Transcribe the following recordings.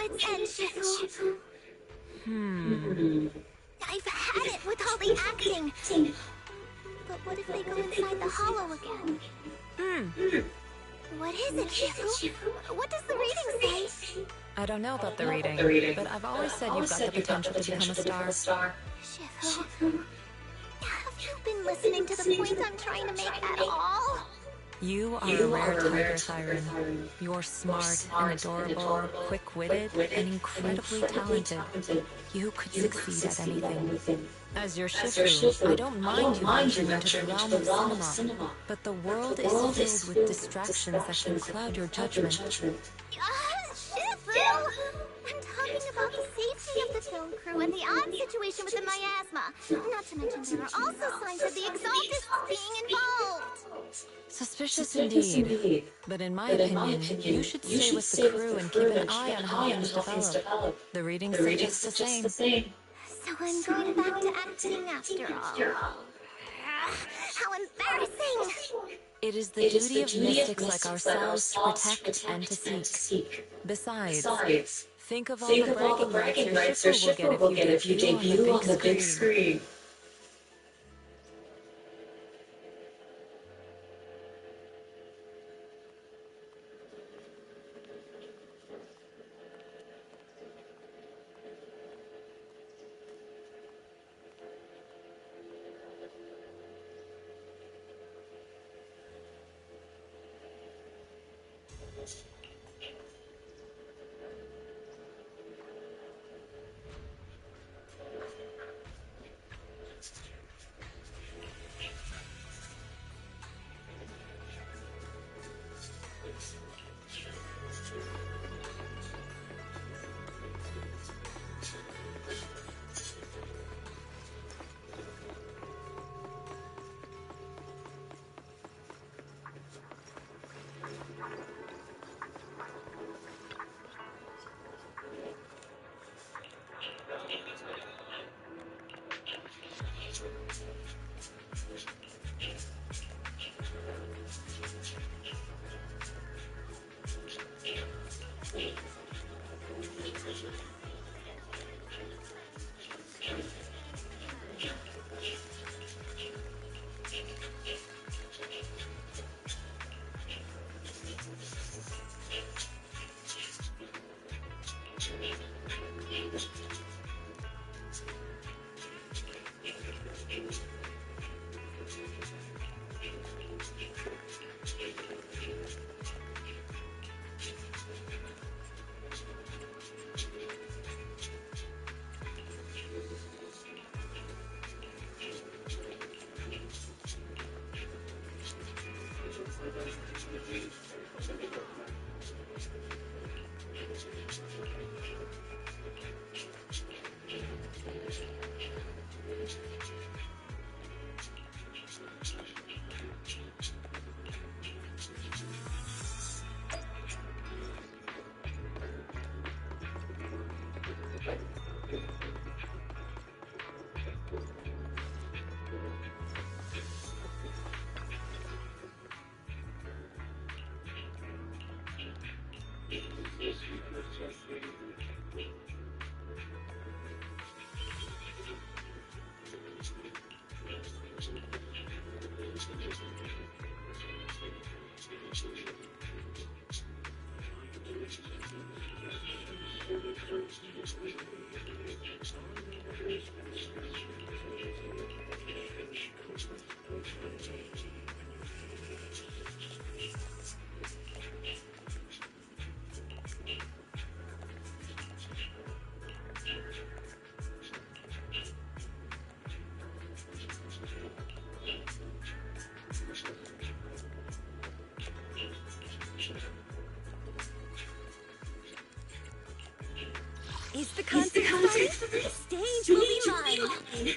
its end, Shifu. I've had it with all the acting. But what if they go inside the hollow again? What is it, Shifu? What does the reading say? I don't know about the reading, but I've always said you've got the potential to become a star. Shifu, have you been listening to the point I'm trying to make at all? You are a rare tiger, Siren. You're smart and adorable, quick-witted, and incredibly talented. You could succeed at anything. As your Shifu, I don't mind you venturing into the realm of cinema, but the world is filled with distractions that can cloud your judgment. Shifu! I'm talking about the safety of the film crew and the odd situation with the miasma. Not to mention there are also signs of the Exaltists being involved. Suspicious indeed. But in my opinion, you should stay with the crew and keep an eye on how things develop. The readings suggest the same. So I'm going back to acting after all. How embarrassing! It is the duty of mystics like ourselves to protect and to seek. Besides, think of all the bragging rights your Shifu will get if you debut on the big screen. Is the concert started? The stage will be mine.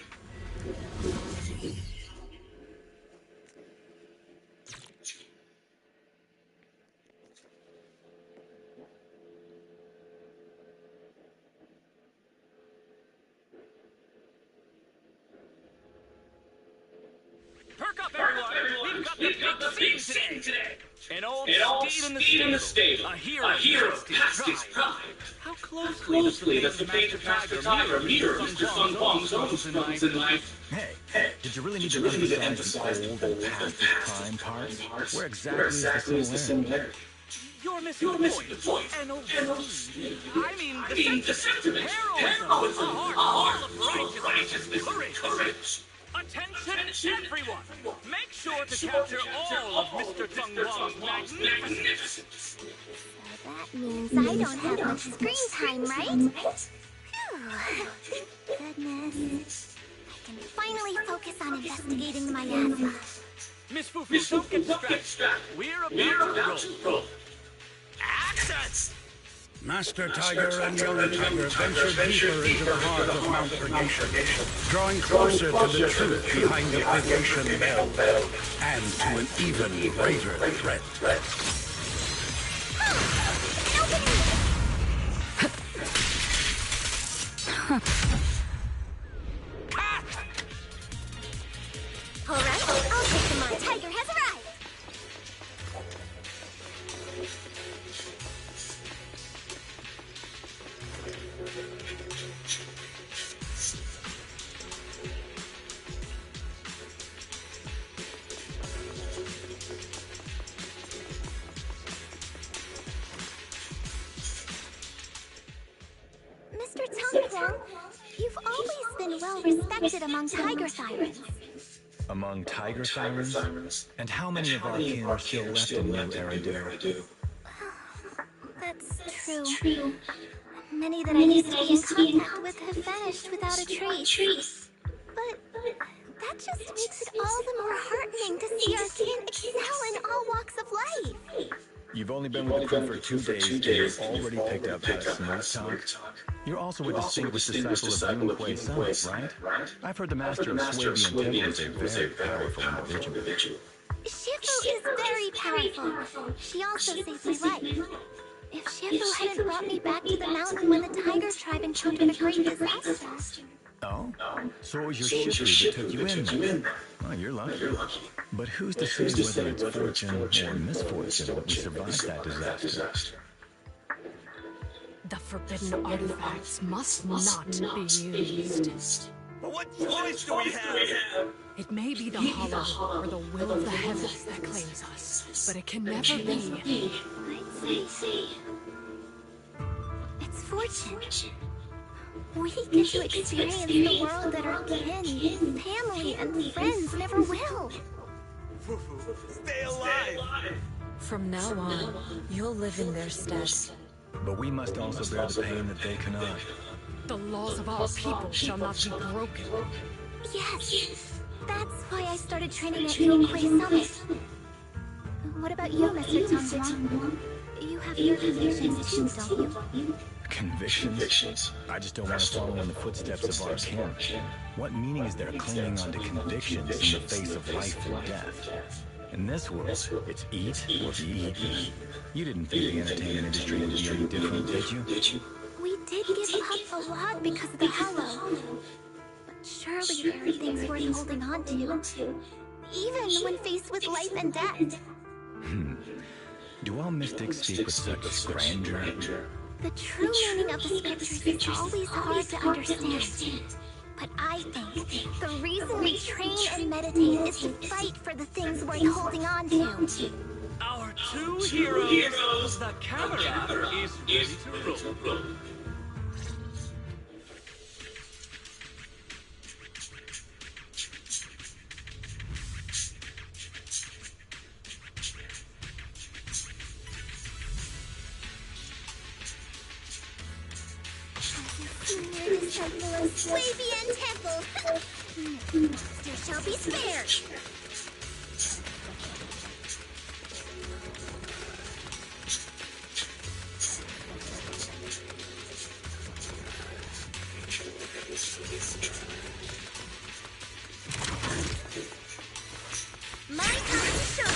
Perk up, everyone! We've got the big scene today! An old steed in the stable, a hero past his prime. How closely that the fate of Master Tiger mirrors Mr. Sun Huang's own struggles in life. Hey, did you really need to emphasize the old and past its prime part? Where exactly is the similarity? You're missing the point. I mean the sentiment. Heroism, a heart full of righteousness, courage. Attention, everyone! Make sure to capture all of Mr. Tung Wang's magnificence. That means I don't have much screen time, right? Phew. Goodness. I can finally focus on investigating the miasma. Miss Fufu, don't get distracted. We're about to roll. Access! Master Tiger and Young Tiger venture deeper into the heart of Mount Purgation, drawing closer to the truth behind the Purgation Bell, and to an even greater threat. Alright, I'll take them on. Tiger has arrived! Mr. Tung Huang, you've always been well respected among Tiger Sirens. Among Tiger Sirens? And how many of our kin are still left in New Eridu? That's true. Many that I used to be in contact with have vanished without a trace. But that just makes it all the more heartening to see our kin excel in all walks of life. You've only been with the crew for 2 days, and you've already picked up how smooth talk. You're also a distinguished disciple of Yun Kuei Sun, right? I've heard the master of Swabian Temple is a very powerful individual. Shifu is very powerful. She also saved my life. If Shifu hadn't brought me back to the mountain when the Tiger tribe encountered a great disaster. Oh? So it was your Shifu that took you in. Oh, you're lucky. But who's to say whether it's fortune or misfortune that we survived that disaster? The forbidden artifacts must not be used. But what choice do we have? It may be the hollow or the will of the heavens that claims us, but it can never be. I'd say it's fortune. We get to experience the world that our kin, family, and friends never will. Stay alive! From now on, you'll live in their stead. But we must also bear the pain that they cannot. The laws of our people shall not be broken. Yes, that's why I started training at Yun Kuei Summit. What about you, Mr. Tung Huang? You have your convictions too, don't you? Convictions? I just don't want to follow in the footsteps of our kin. What meaning is there clinging on to convictions in the face of life and death? In this world, it's eat or be eaten. You didn't think the entertainment industry would be any different, did you? We did give up a lot because of the hollow. But surely there are things worth holding on to. Even when faced with life and death. Do all mystics speak with such grandeur? The true meaning of the scriptures is always hard to understand. But I think the reason we train and meditate is to fight for the things worth holding on to. Our two heroes, the camera is ready to roll. Near the temple of Swabian Temple, no monster shall be spared. My time to show.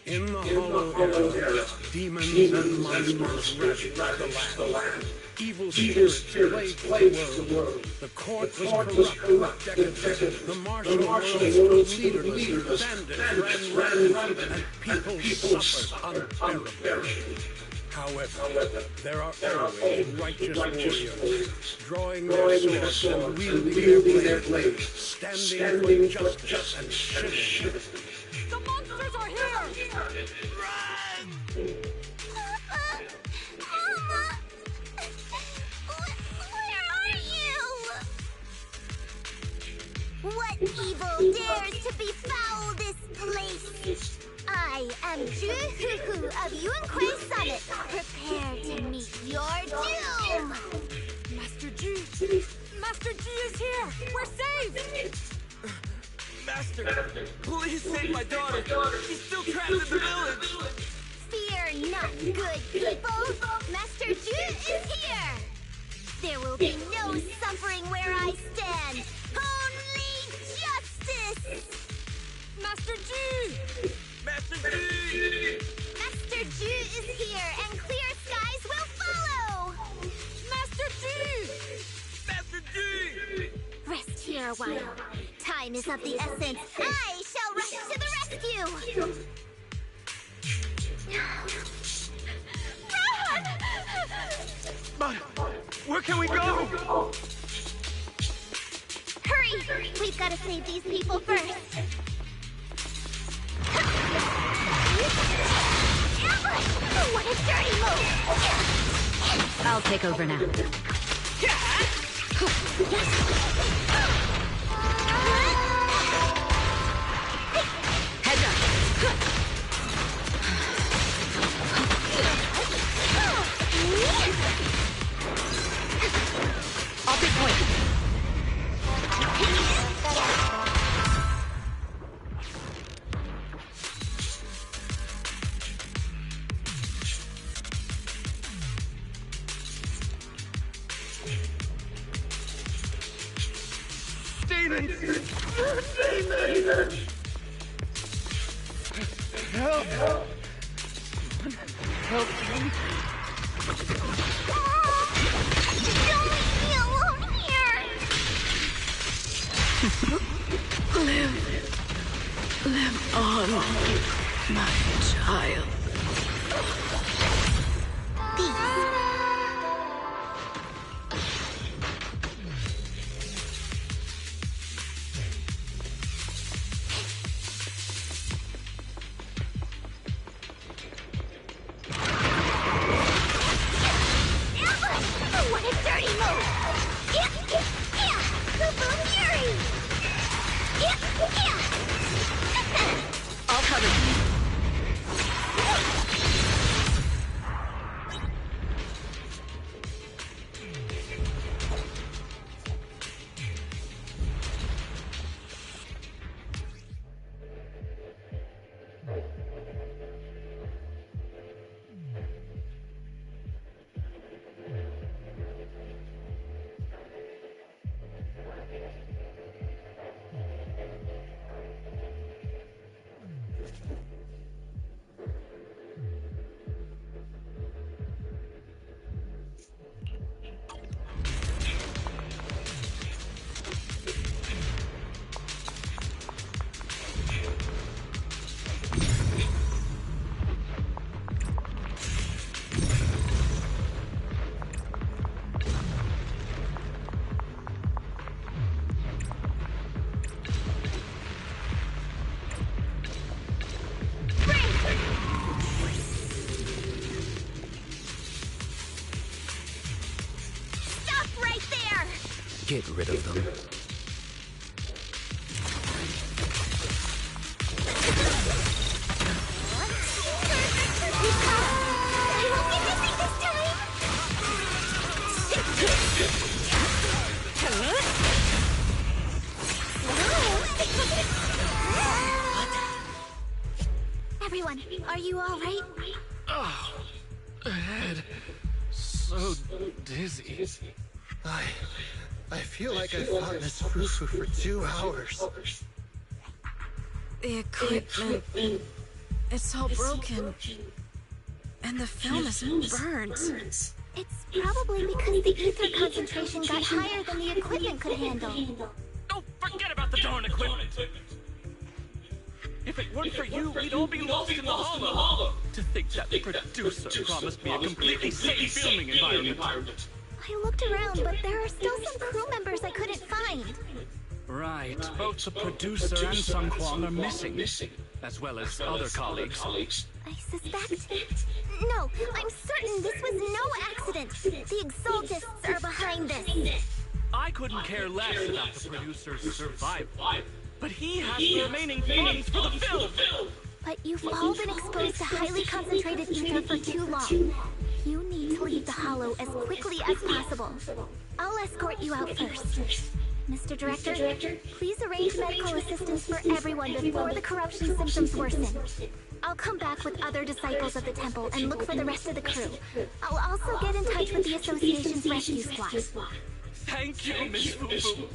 In the hollow area, demons and monsters ravaged the land. Evil spirits plagued the world. The court was corrupt, decadent. The martial world stood leaderless. Bandits ran rampant, and people suffered unbearably. However, there are always righteous warriors, drawing their swords and wielding their blades, standing for justice and chivalry. The monsters are here! Papa! Mama! Where are you? What evil dares to befoul this place? I am Ju-Hu-Hu of Yuan-Kuei Summit. Prepare to meet your doom! Master G! Master G is here! We're saved! Master, please save my daughter! She's still trapped in the village! Fear not, good people! Master Ju is here! There will be no suffering where I stand! Only justice! Master G! Master G! Master Ju is here, and clear skies will follow! Master G! Master G! Rest here a while. Time is of the essence. I shall rush to the rescue! Run! But where can we go? Hurry! We've got to save these people first. What a dirty move! I'll take over now. Heads up! I'll take point. Help! Help me! Don't leave me alone here! Live on, my child. What a dirty move! Fufu-Fury! I'll cover you. Get rid of them. Everyone, are you all right? Oh, head. So dizzy. I feel like I fought this Fufu for 2 hours. The equipment It's all broken. And the film is burned. It's probably because the ether concentration got higher than the equipment could handle. Oh, forget about the darn equipment! If it weren't for you, we'd all be lost in the hollow. To think that the producer promised me a completely safe filming environment. I looked around, but there are still some crew members I couldn't find. Right, both the producer and Sun Kwang are missing, as well as other colleagues. I suspect... No, I'm certain this was no accident. The Exaltists are behind this. I couldn't care less about the producer's survival, but he has the remaining funds for the film. But you've all been exposed to highly concentrated ether for too long. You need to leave the hollow as quickly as possible. I'll escort you out first. Mr. Director, please arrange medical assistance for everyone before the corruption symptoms worsen. I'll come back with other disciples of the temple and look for the rest of the crew. I'll also get in touch with the Association's rescue squad. Thank you, Miss Fufu.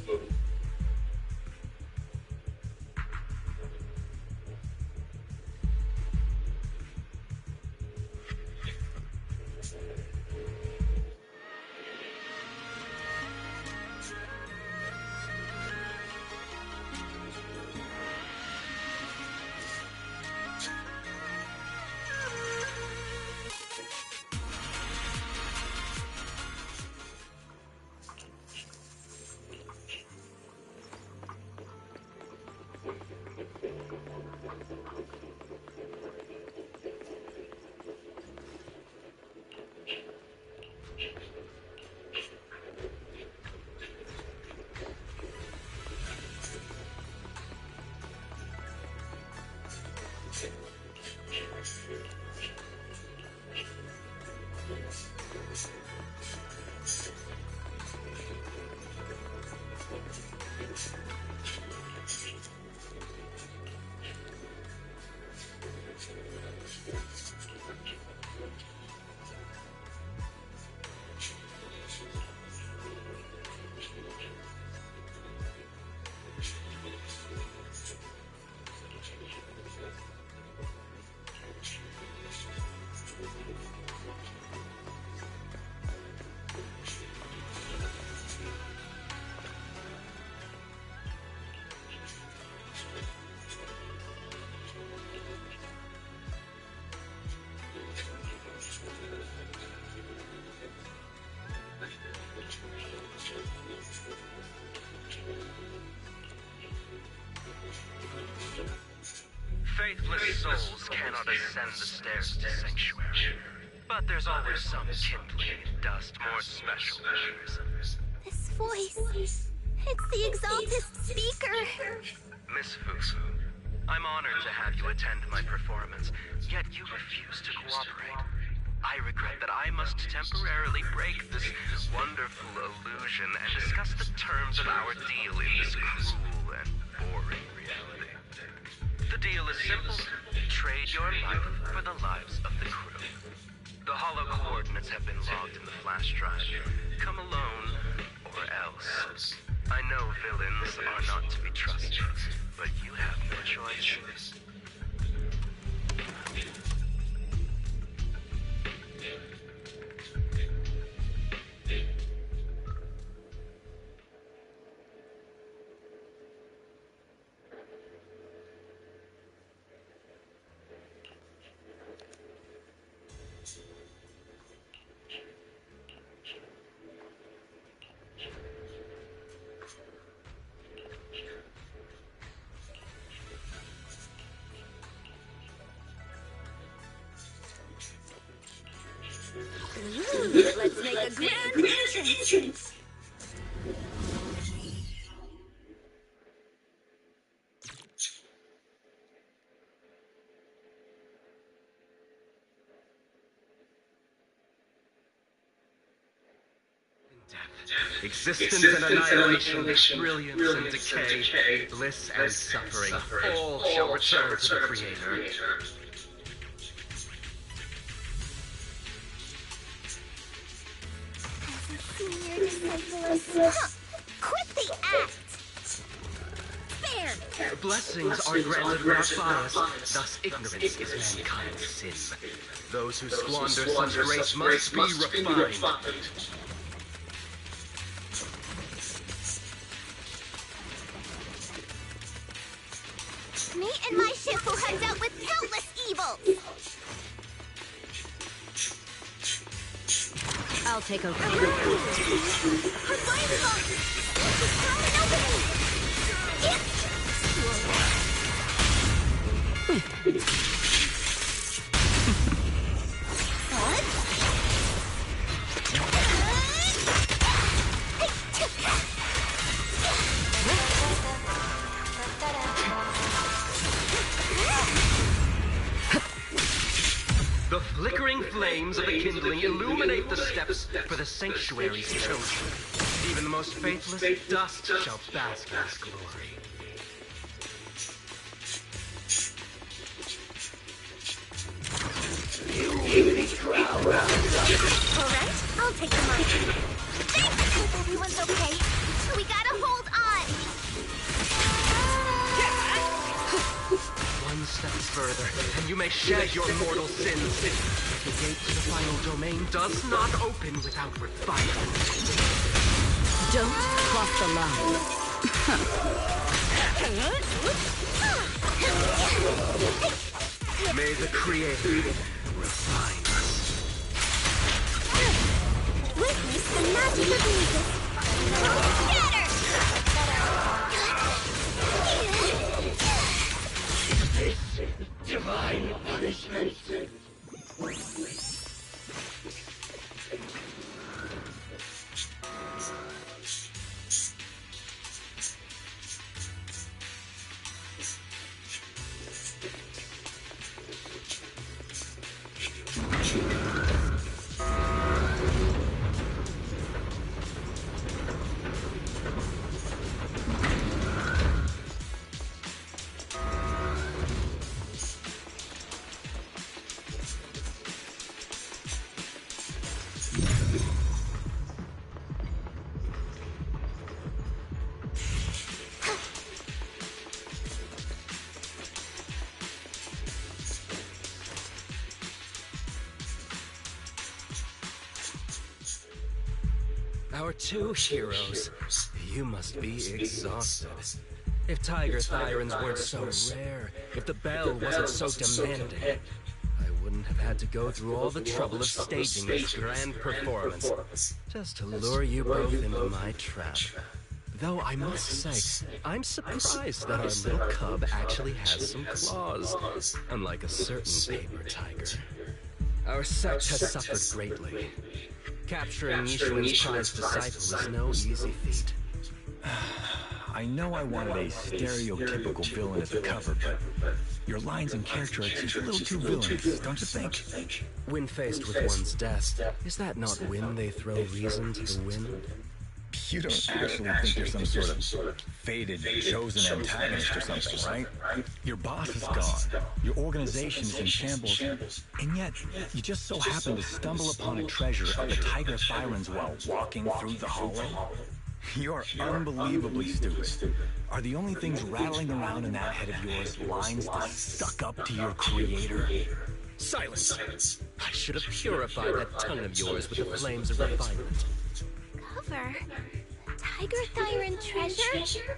Faithless souls cannot ascend the stairs to sanctuary. But there's always some kindling dust more special than others. This voice... It's the Exaltist speaker. Miss Fufu, I'm honored to have you attend my performance, yet you refuse to cooperate. I regret that I must temporarily break this wonderful illusion and discuss the terms of our deal in this cruel and boring reality. The deal is simple. Trade your life for the lives of the crew. The hollow coordinates have been logged in the flash drive. Come alone, or else. I know villains are not to be trusted, but you have no choice. Let's make a grand entrance. Existence and annihilation, brilliance and decay, bliss and suffering, all shall return to the Creator. Senior disciple of... Quit the act! There! Blessings are granted without bias, thus ignorance is mankind's sin. Those who squander such grace must be refined. Me and my ship will have dealt with countless evils! I'll take over. Her flame boat! It's thrown an opening! The flickering flames of the kindling illuminate the steps for the sanctuary's chosen. Even the most faithless dust shall bask in its glory. Alright, I'll take the mic. Hope everyone's okay. We gotta hold on! One step further, and you may shed your mortal sins. The gate to the final domain does not open without refinement. Don't cross the line. May the Creator refine us. Witness the magic of music! Scatter! Divine punishment. Our two heroes. You must be exhausted. If Tiger Thyrans weren't so rare, if the bell wasn't so demanding, I wouldn't have had to go through all the trouble of staging this grand performance just to lure you both into my trap. Though I must say, I'm surprised that our little cub actually has some claws, unlike a certain paper tiger. Our sect has suffered greatly. Capturing Yishuan's prized disciple is no easy feat. I know I wanted a stereotypical villain as a cover, but your lines and character are just a little too villainous, don't you think? When faced with one's death, is that not when they throw reason to the wind? You don't actually think you're some sort of fated, chosen antagonist or something, right? Your boss is gone, your organization is in shambles, and yet you just so happen to stumble upon a treasure of the Tiger Thyrans while walking through the hallway? You're unbelievably stupid. Are the only things rattling around in that head of yours lines to suck up to your creator? Silence! I should have purified that tongue of yours with the flames of refinement. Cover? Tiger Thyran treasure?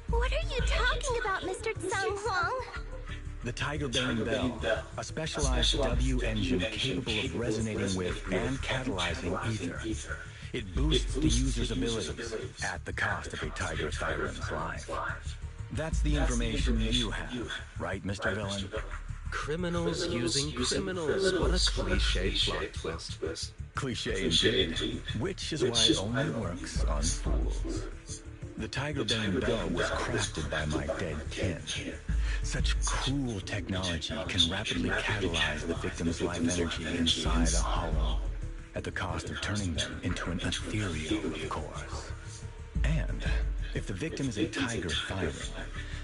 What are you talking about, Mr. Tsang Huang? The Tiger Bane Bell, a specialized W engine capable of resonating with and catalyzing ether. It boosts the user's abilities at the cost of a Tiger Thyran's life. That's the information you have, right, Mr. Villain? Criminals using criminals. What a cliché plot twist. Cliché indeed, which is why it only works on fools. The Tiger Bane Bell was crafted by my dead kin. Such cruel technology can rapidly catalyze the victim's life energy inside a hollow, at the cost of turning them into an ethereal, of course. And if the victim is a Tiger Thyran,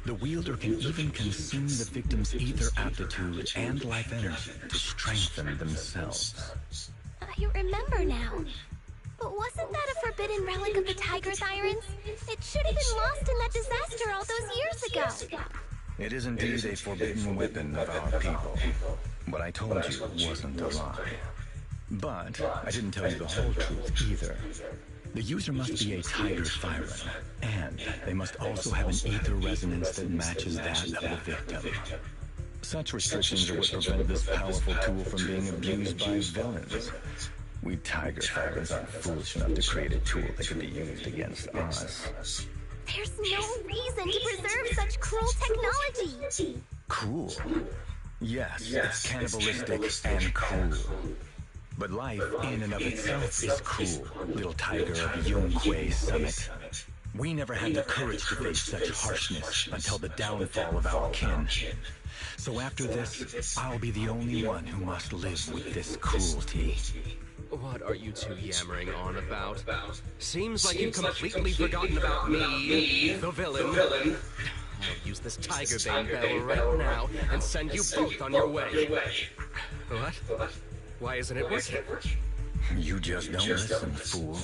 the wielder can even consume the victim's ether aptitude and life energy to strengthen themselves. I remember now. But wasn't that a forbidden relic of the Tiger Sirens? It should have been lost in that disaster all those years ago. It is indeed a forbidden weapon of our people. What I told you wasn't a lie. But I didn't tell you the whole truth either. The user must be a Tiger Siren, and they must also have an ether resonance that matches that of the victim. Such restrictions are what prevent this powerful tool from being abused by villains. We Tiger Sirens aren't foolish enough to create a tool that could be used against us. There's no reason to preserve such cruel technology. Cruel? Yes, it's cannibalistic and cruel. But life in and of itself is cruel, little tiger of Yunque Summit. We never had the courage to face such harshness until the downfall of our kin. So after this, I'll be the only one who must live with this cruelty. What are you two yammering on about? Seems like you've completely forgotten about me, the villain. I'll use this Tiger Bane bell right now and send you both on your way. What? Why isn't it working? You just don't listen, fool.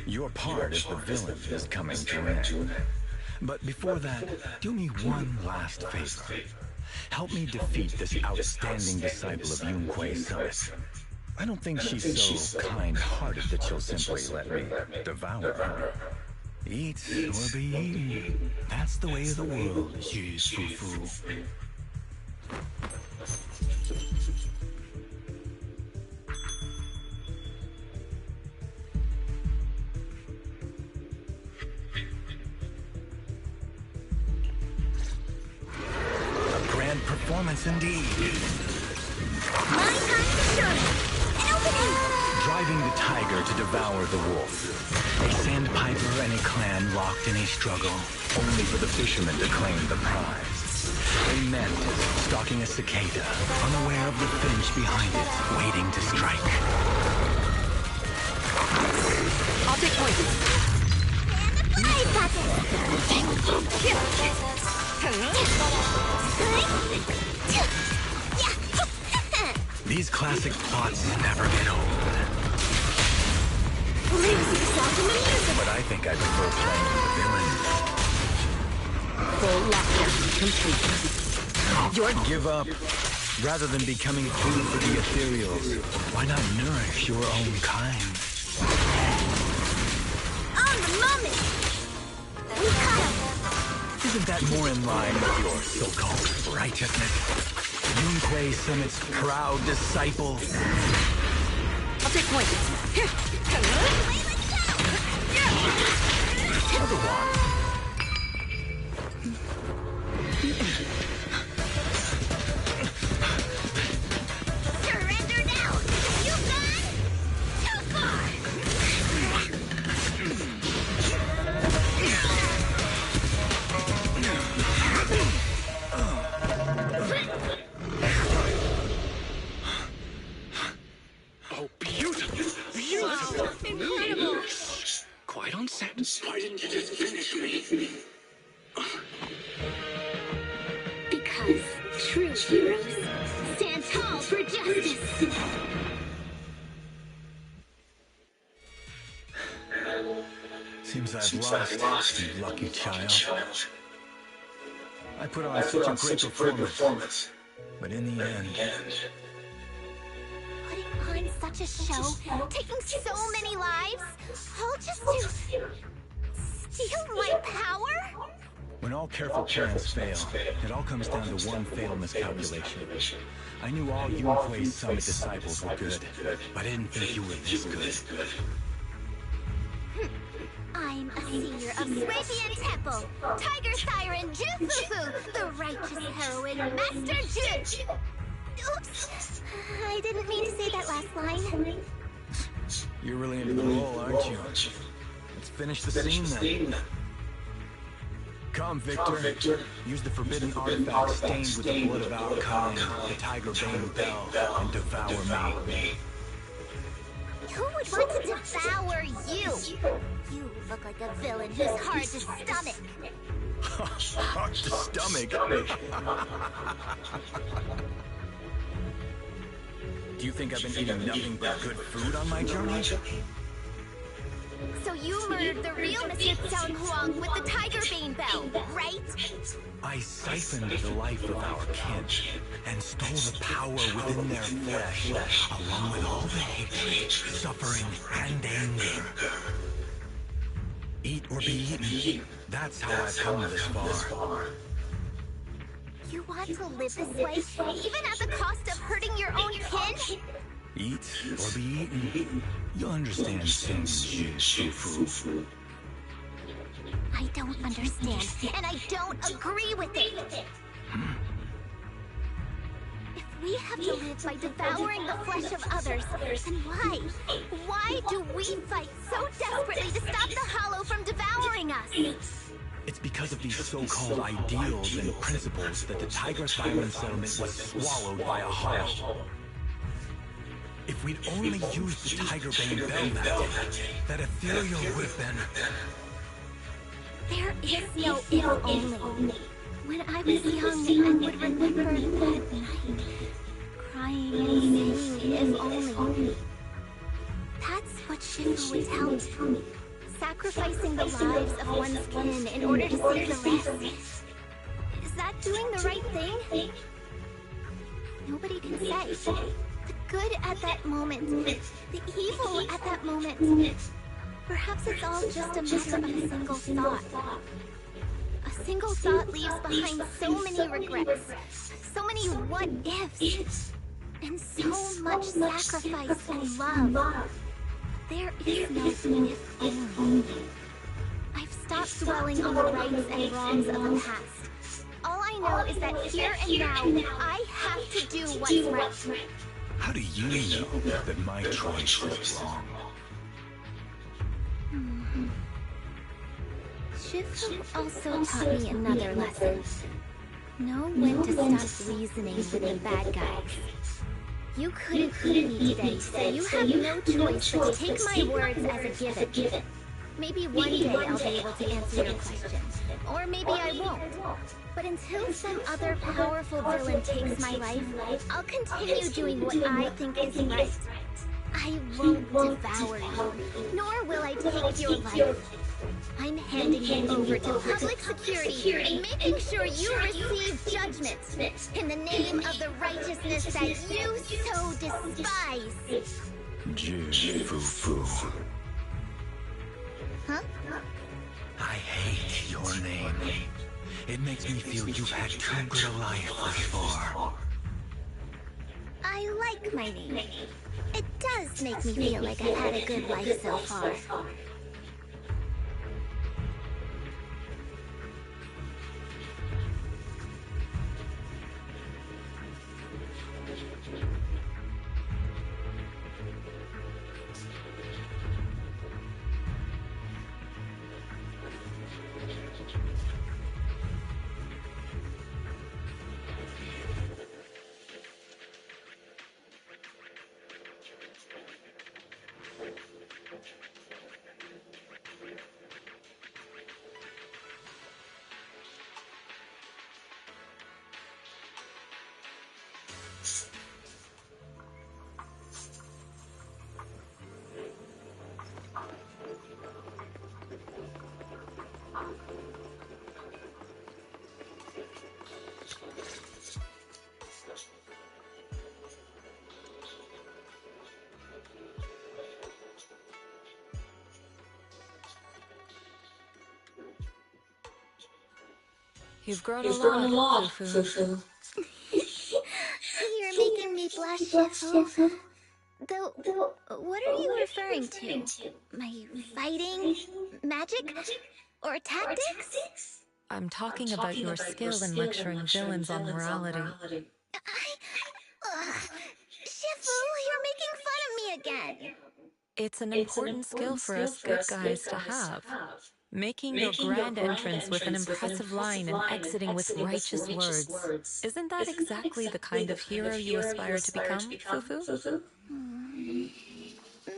Your part as the villain is coming to an end. But before that, do me one last favor. Help me defeat this outstanding disciple of Yunque Summit. I don't think she's so kind-hearted that she'll simply let me devour her. Eat or be eaten. That's the way of the world, Xu Fufu. A grand performance indeed. My time to shine. An opening! Driving the tiger to devour the wolf. A sandpiper and a clan locked in a struggle, only for the fishermen to claim the prize. A mantis stalking a cicada, unaware of the finch behind it, waiting to strike. I'll take point. And the fly button! These classic plots never get old. But I think I prefer playing the villain. Full lockdown complete. Give up. Rather than becoming food for the ethereals, why not nourish your own kind? On the moment! We caught him! Isn't that more in line with your so-called righteousness? Yunque Summit's proud disciple. I'll take point. Another one. Surrender now! You've gone too far! Oh, beautiful! Beautiful! Wow, incredible! Quite on set. Why didn't you just finish me? Because true heroes stand tall for justice! Seems I've lost, you lucky child. I put on such a great performance, but in the end... Putting on such a show, taking so many lives, all just to steal my power? When all careful plans fail, it all comes down to one fatal miscalculation. I knew all Yunque Summit disciples were good, but I didn't think you were this good. I'm a seer of Swabian Temple, Tiger Siren Jufufu, the righteous heroine, Master Ju. Oops, I didn't mean to say that last line. You're really into the role, aren't you? Let's finish the scene then. Come, Victor. Use the forbidden artifact stained with the blood of our kind, the Tiger Bane Bell, and devour me. Who would want to devour you? You look like a villain who's hard to stomach. Hard to stomach? Do you think I've been eating nothing but good food on my journey? So you murdered the real Mr. Zhang Huang with the Tiger Bane bell, right? I siphoned the life of our kin and stole the power within their flesh, along with all the hatred, suffering, and anger. Eat or be eaten. That's how I've come this far. You want to live this way, even at the cost of hurting your own kin? Eat or be eaten. You'll understand soon, Fufu. I don't understand, and I don't agree with it. If we have to live by devouring the flesh of others, then why? Why do we fight so desperately to stop the Hollow from devouring us? It's because of these so-called ideals and principles that the Tiger Siren settlement was swallowed by a Hollow. If we'd only used the Tiger Bane bell that day, that ethereal would have been... There is no if only. When I was young, I would remember that night, crying and saying if only. That's what Shifu would tell me. Sacrificing the lives of one's kin in order to save the rest. Is that doing the right thing? Nobody can say. The good at that moment, the evil at that moment. Perhaps it's all just a matter of a single thought. A single thought leaves behind so many regrets, so many what-ifs, and so much sacrifice and love. There is no if only. I've stopped dwelling on the rights and wrongs of the past. All I know is that here and now, I have to do what's right. How do you know that my choice was wrong? Shifu also taught me another lesson. Know when to stop reasoning with the bad guys. You couldn't beat me today, so you have no choice but to take my words as a given. Maybe one day I'll be able to answer your question. Or maybe I won't. But until some other powerful villain takes my life, I'll continue doing what I think is right. I won't devour you, nor will I take your life. I'm handing you over to public security and making sure you receive judgment in the name of the righteousness that you so despise. Fufu. Huh? I hate your name. It makes me feel you've had too good a life thus far. I like my name. It does make me feel like I've had a good life so far. You've grown a lot, Fufu. You're making me blush, Shifu. Though, what are you referring to? My fighting? Magic? Or tactics? I'm talking about your skill in lecturing villains on morality. Shifu, you're making fun of me again. It's an important skill for us good guys to have. Making your grand entrance with an impressive line and exiting with righteous words. Isn't that exactly the kind of hero you aspire to become, Fufu?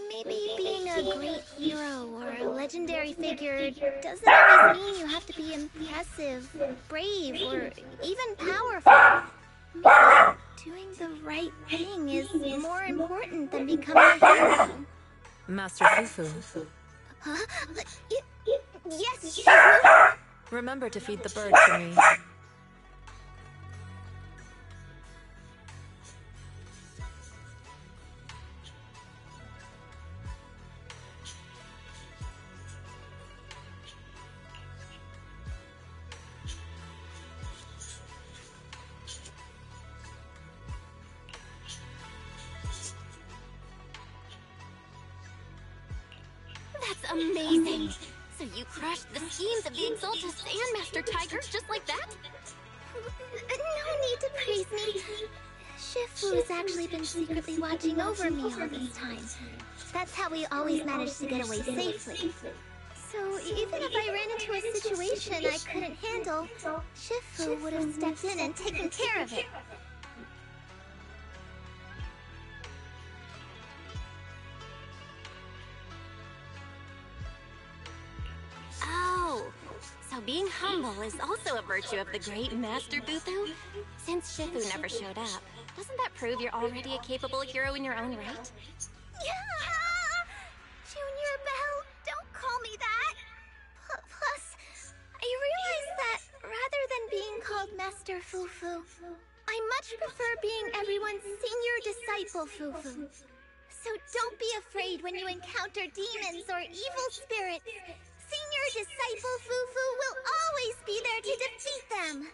Maybe being a great hero or a legendary figure doesn't always mean you have to be impressive, brave, or even powerful. Maybe doing the right thing is more important than becoming a hero. Master Fufu. Huh? Yes, Shifu? Remember to feed the bird for me. That's amazing! So you crushed the schemes of the Exalta Sandmaster Tiger just like that? No need to praise me. Shifu's actually been secretly watching over me all this time. That's how we always managed to get away safely. So even if I ran into a situation I couldn't handle, Shifu would have stepped in and taken care of it. Oh, so being humble is also a virtue of the great Master Buthu? Since Shifu never showed up, doesn't that prove you're already a capable hero in your own right? Junior Bell, don't call me that! Plus, I realize that rather than being called Master Fufu, I much prefer being everyone's senior disciple Fufu. So don't be afraid when you encounter demons or evil spirits. Senior disciple Fufu will always be there to defeat them!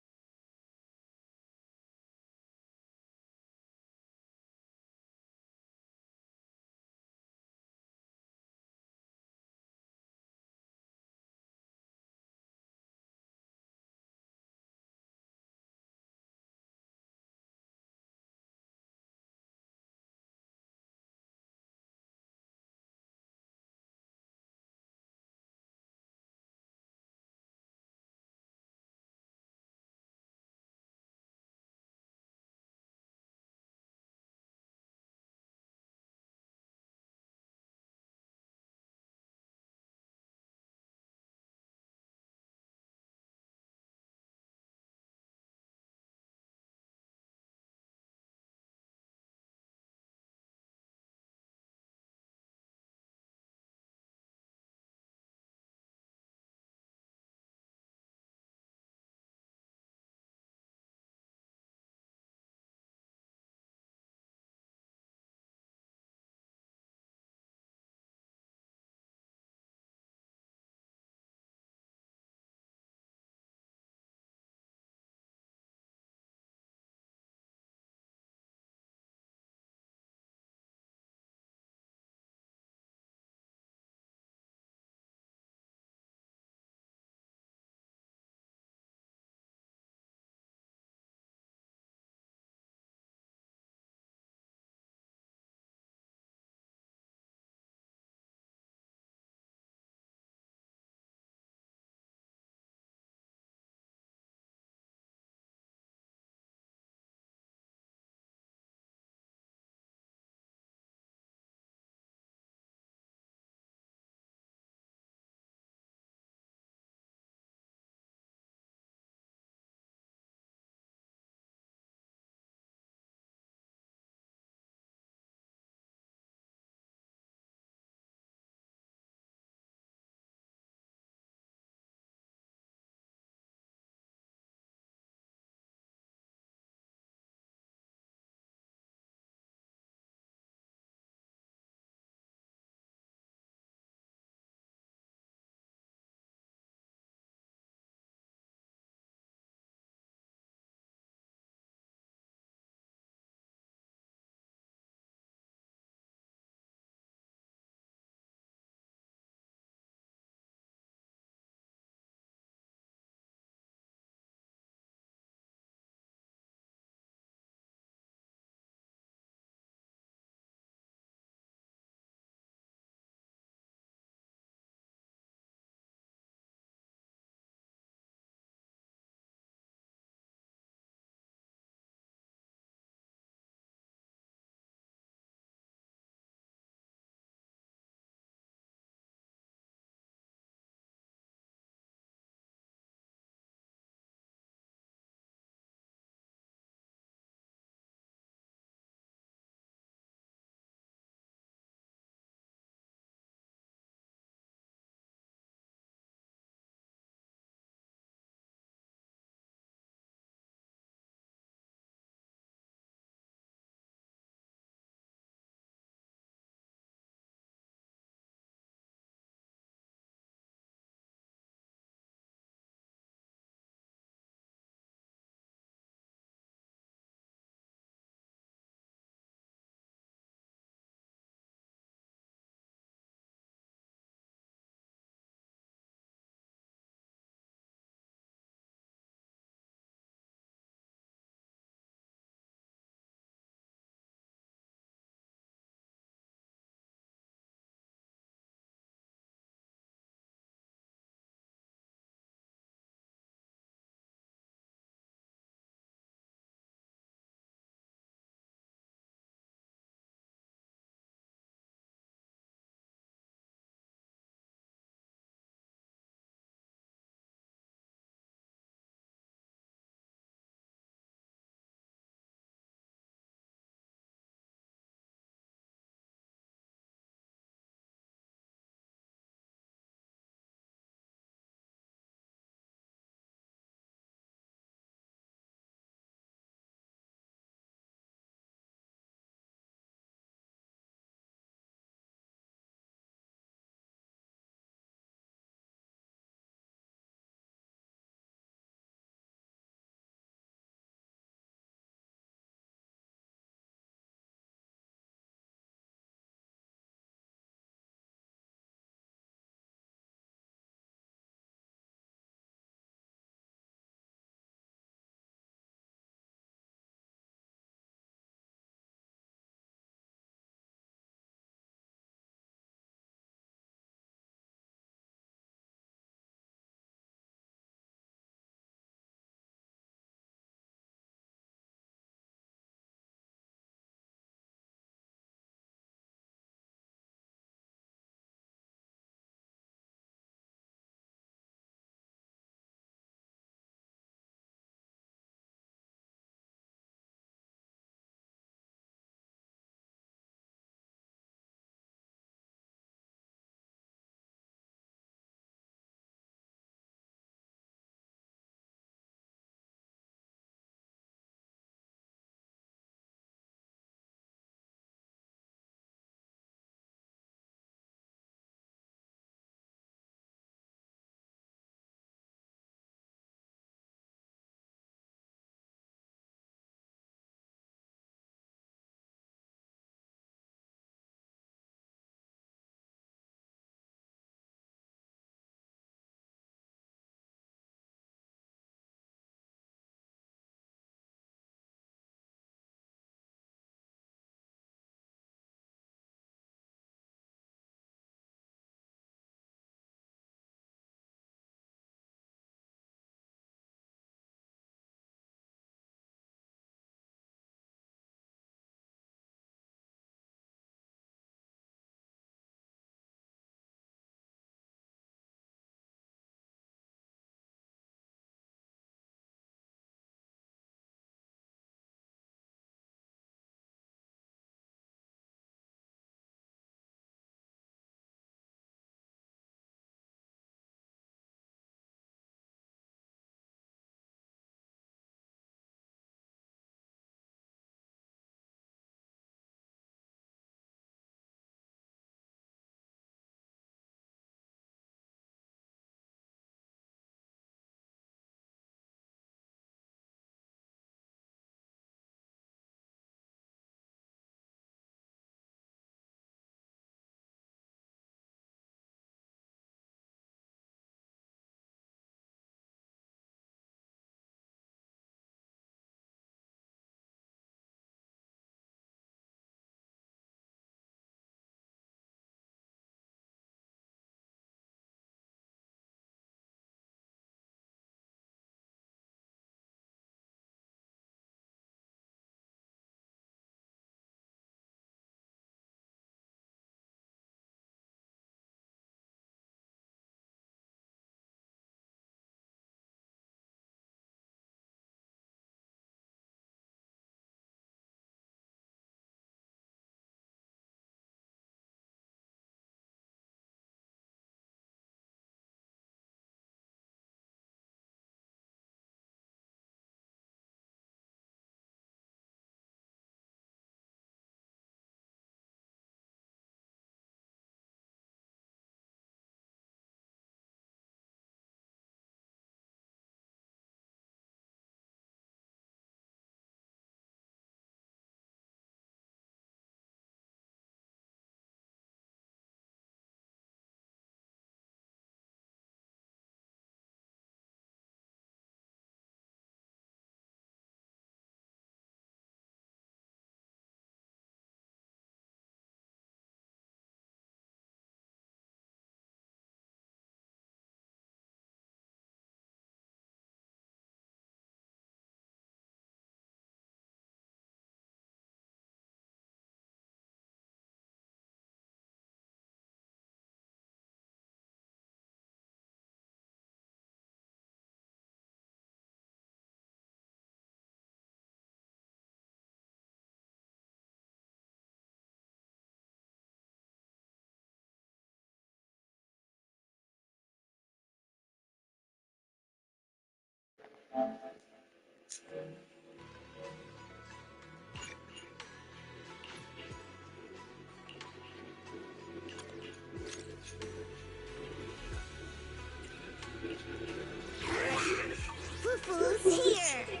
Fufu's here!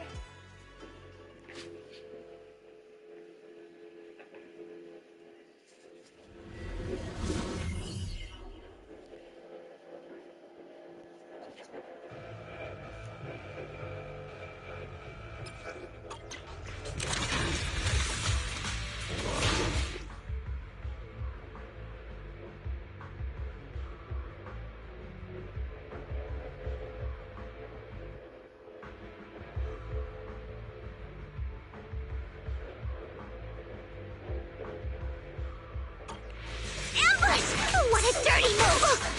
What a dirty move!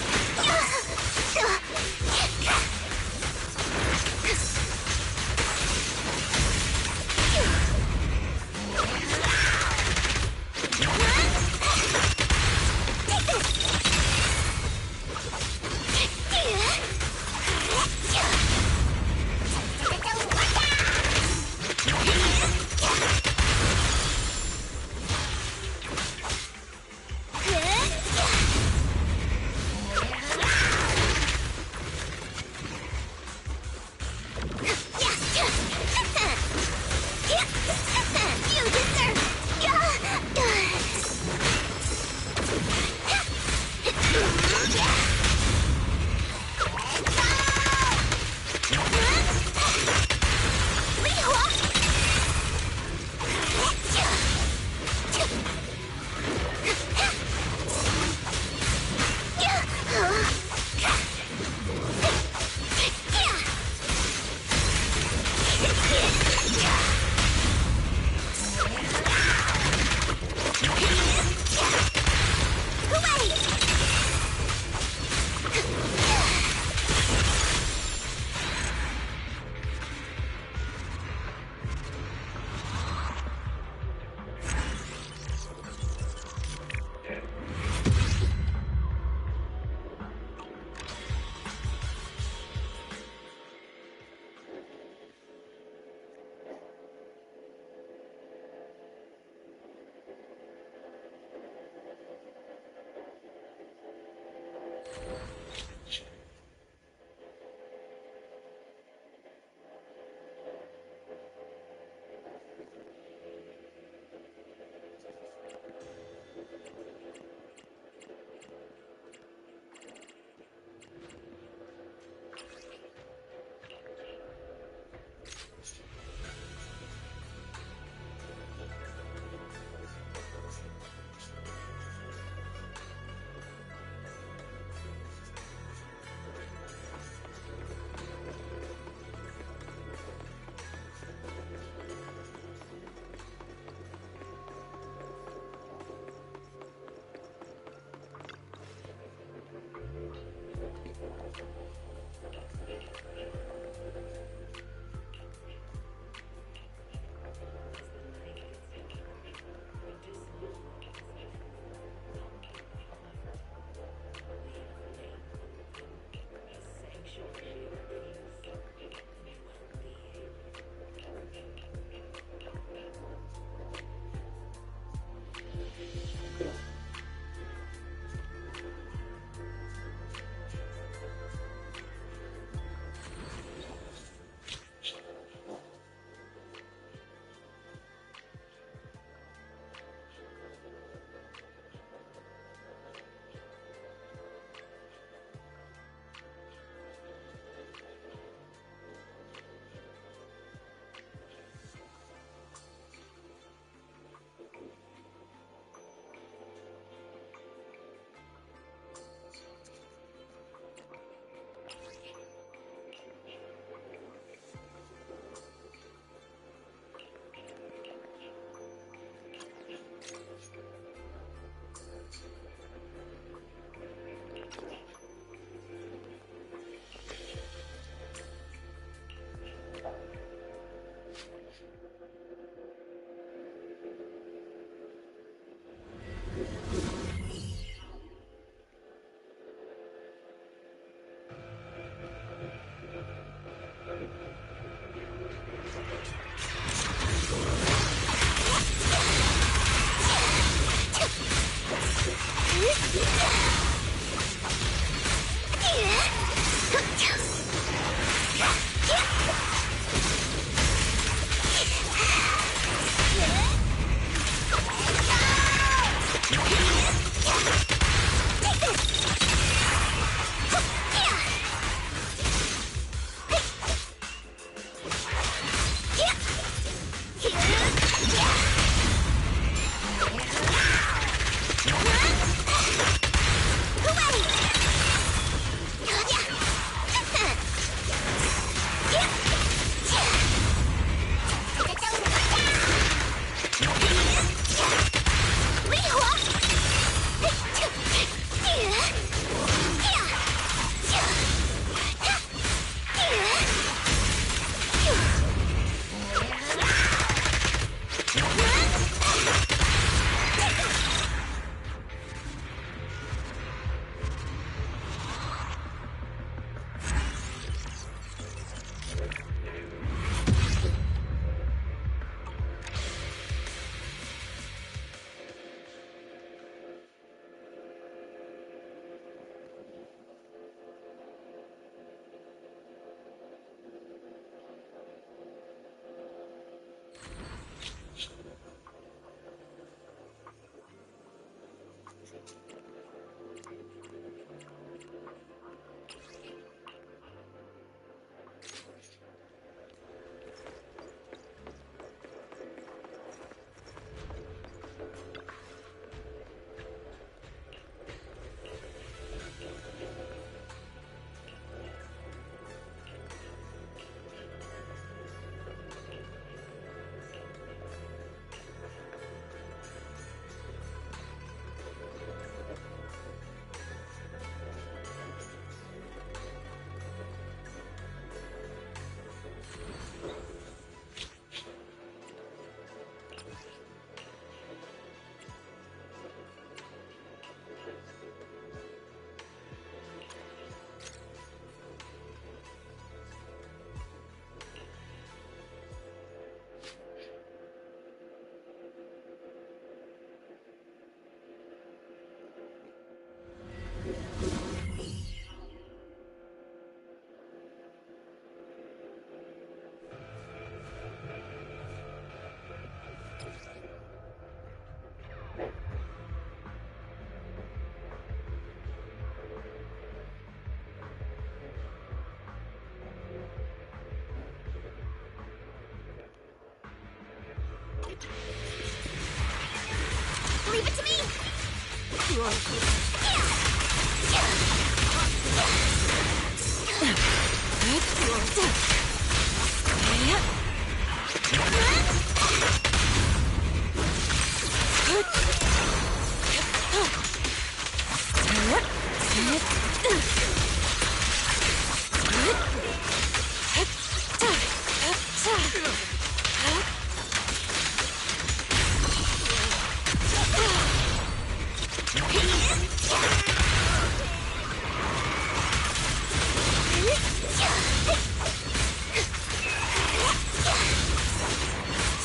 Leave it to me!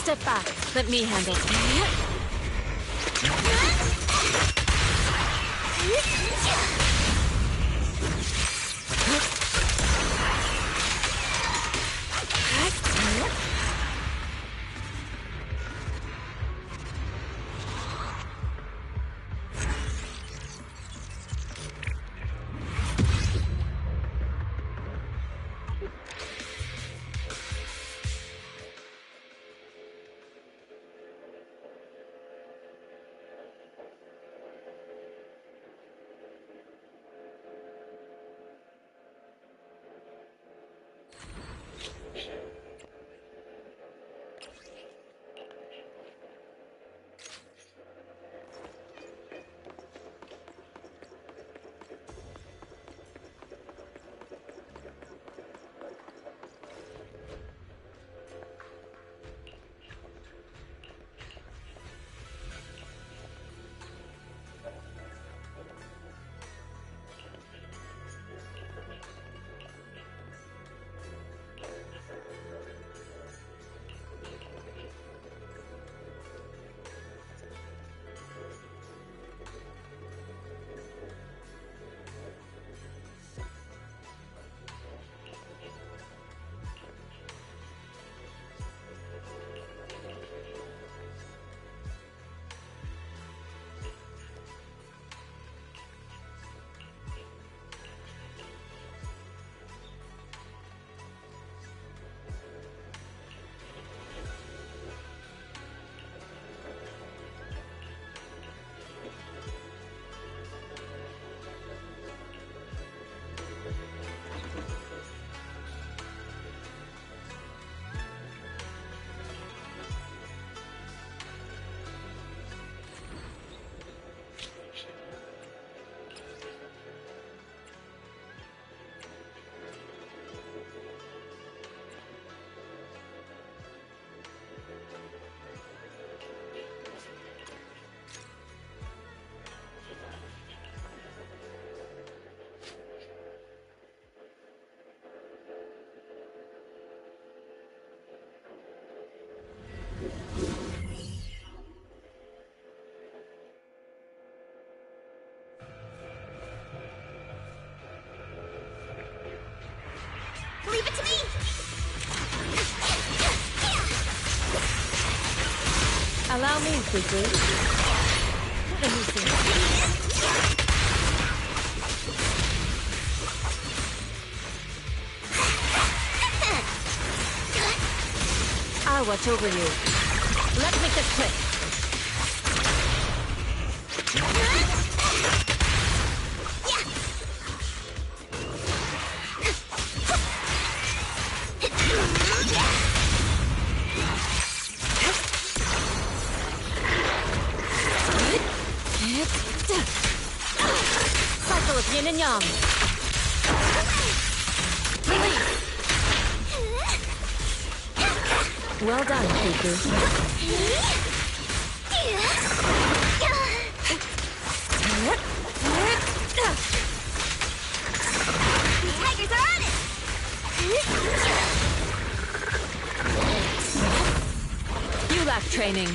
Step back. Let me handle it. Leave it to me! Allow me, Fuku. Let me see. I'll watch over you. Let's make this quick. Cycle of yin and yang. Well done, Fuku. Tigers are on it! You lack training.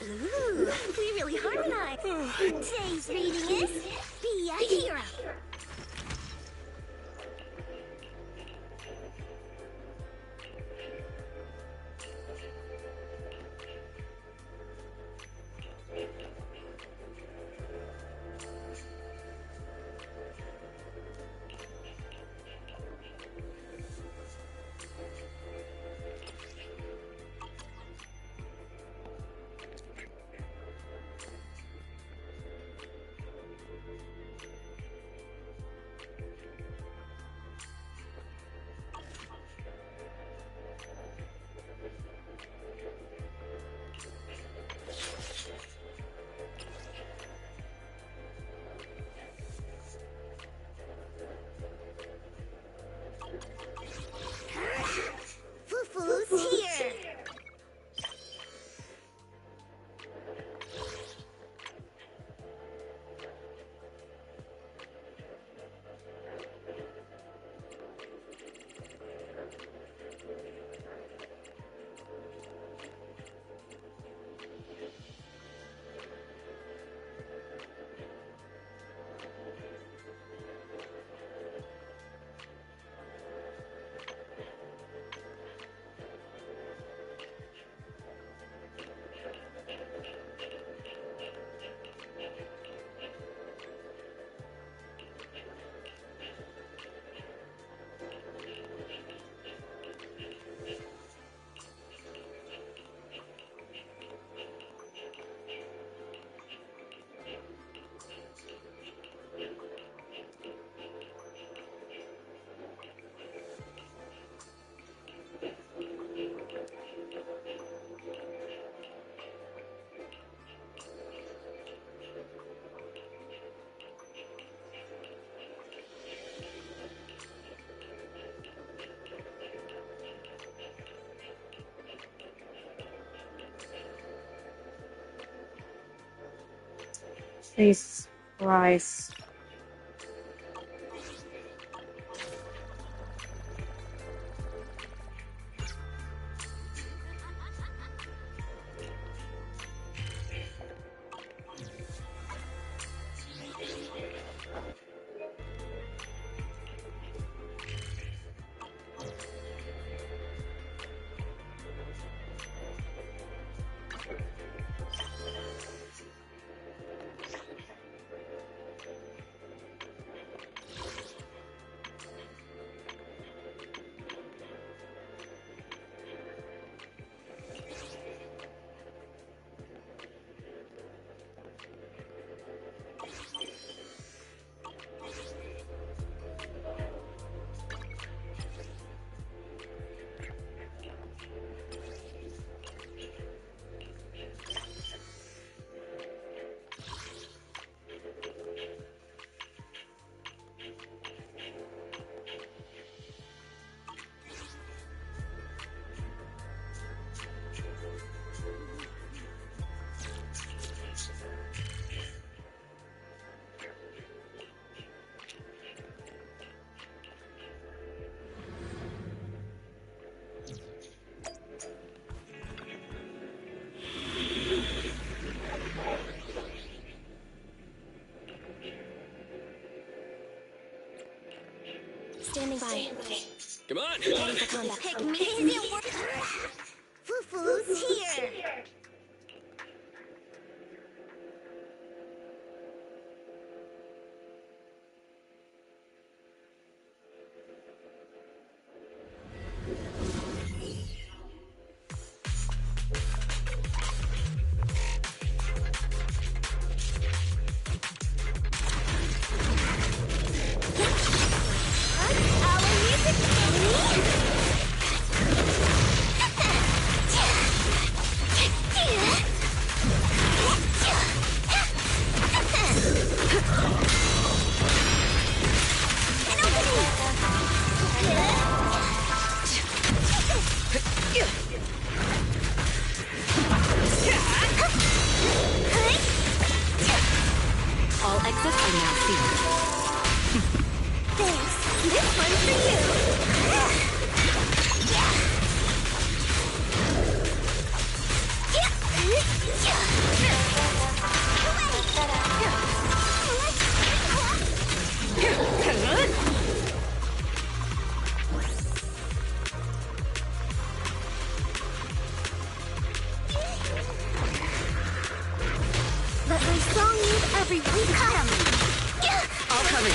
Ooh, we really harmonize. Today's reading is Be a Hero. Jesus Christ. Standing by. Come on. Ready for combat. Pick me easy work. Fufu's here. All exits are now sealed. Thanks. This one's for you. Let my song move everyone. We cut him. I'll cover it.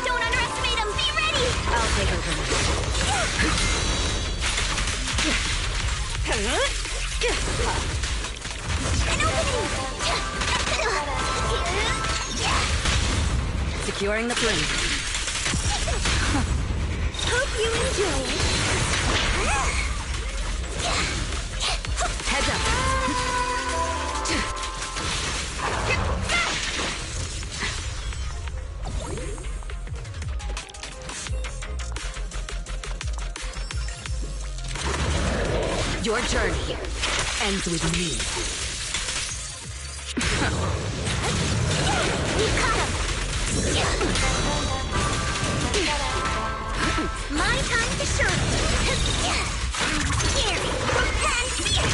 Don't underestimate him. Be ready. I'll take over. An opening. Securing the flame. Hope you enjoy it. Heads up. Your journey here ends with me. You caught him. My time to shine. Here, prepare fear.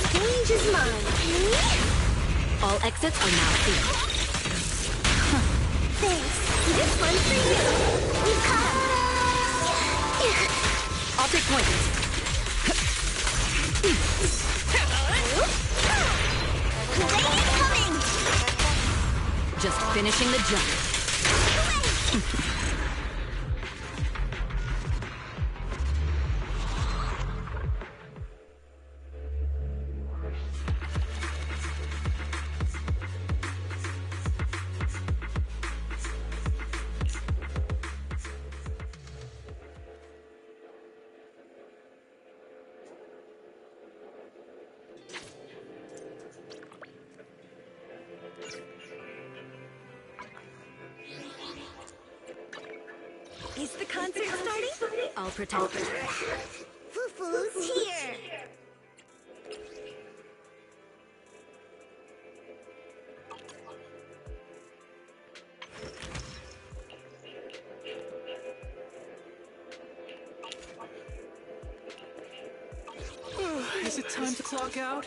Stage is mine. All exits are now sealed. Thanks. This one's for you. You caught him. I'll take point. Lady coming. Just finishing the jump. Is the concert starting? I'll protect you. Fufu's here. Is it time to clock out?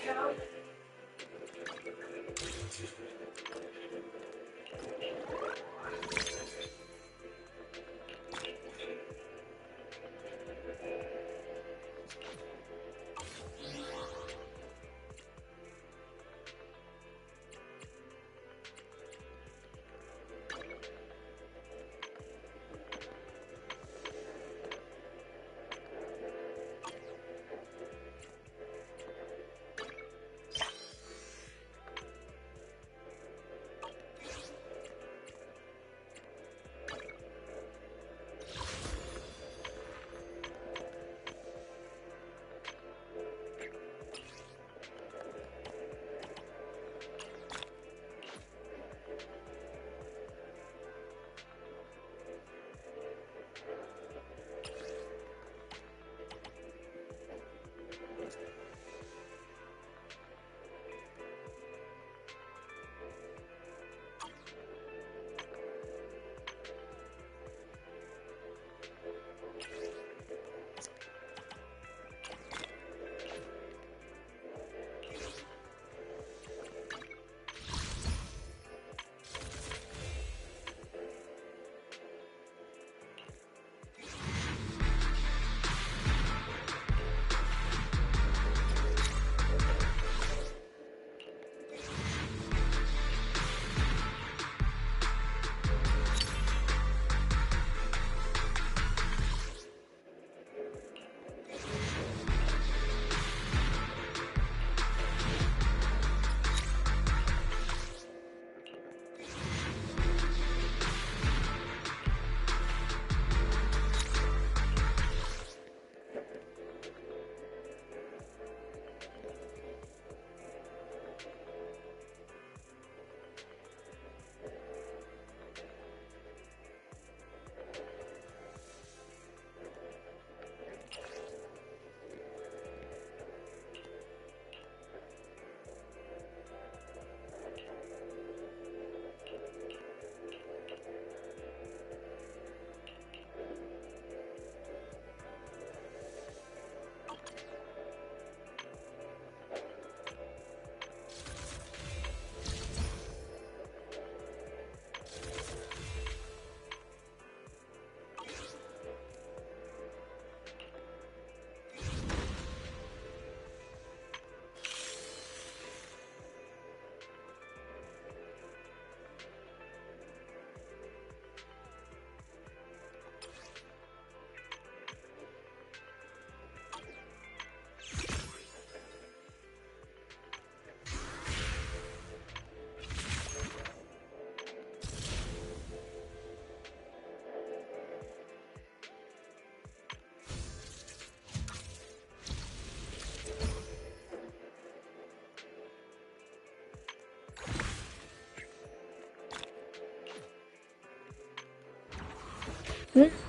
Hmm?